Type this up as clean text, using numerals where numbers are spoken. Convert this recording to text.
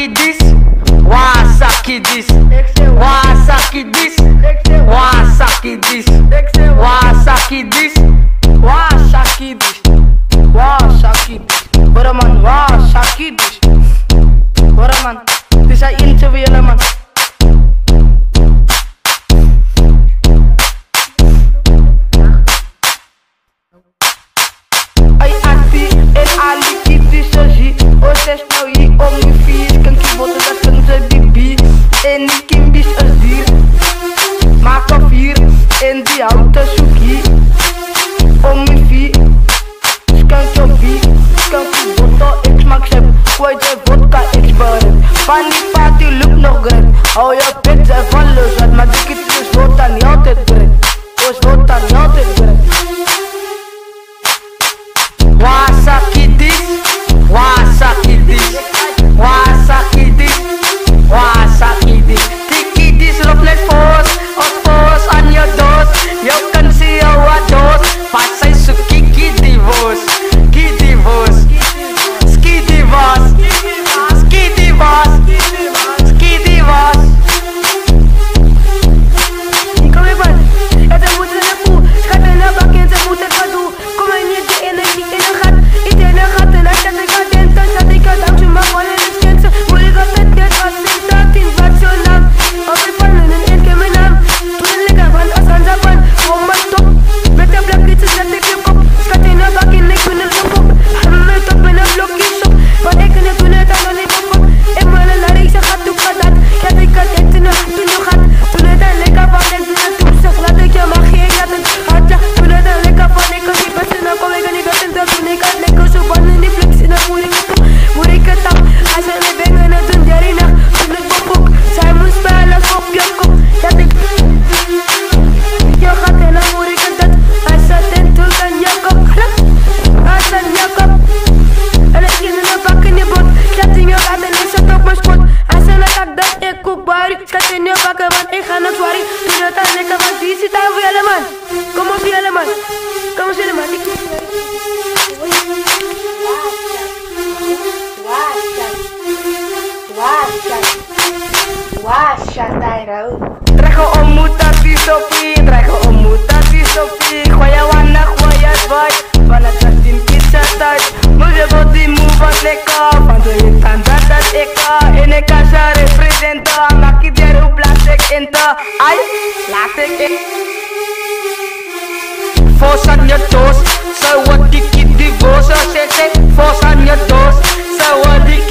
this, Wasaki this, Wasaki this, Wasaki this, Wasaki this, Wasaki this, Wasaki this. Bora man, Wasaki this. Bora man, dit is een interview man. Ai anti en ali kiti soji, o ses nou hi om mi fies, kan ki bote dat kan ze bibi, en die kimbis as dier, maak of hier, en die houten suki, om mi fie, skank your fie, skank die bote, ik smaak sep, gooi de vodka, ik baren, van die party look nog great, hou je pit, zij van los uit, maar die kiti is wordt dan niet altijd great, os wordt dan niet altijd great. Wasaki this, Wasaki this, Wasaki this, Wasaki this. Tiki this roughness force, of force on your doors. You can see our doors. Pasay suki ki divorce, ki divorce, ski divorce, ski divorce, ski divorce. Ikaw iban, ito mo sa napu, kata na bakin sa puta kadu, kumainit ka energy. Traigo om mutatie Sophie, traigo om mutatie Sophie. Goeie wanna, goeie zwaai, van het 16 kids uit. Move je body, move wat lekker, van de hit aan dat ik in een kassa representen. Maak je der hoe plastic in te, ai, laat ik in. Force on your toes, so what die kid divorce, say, force on your toes, so what die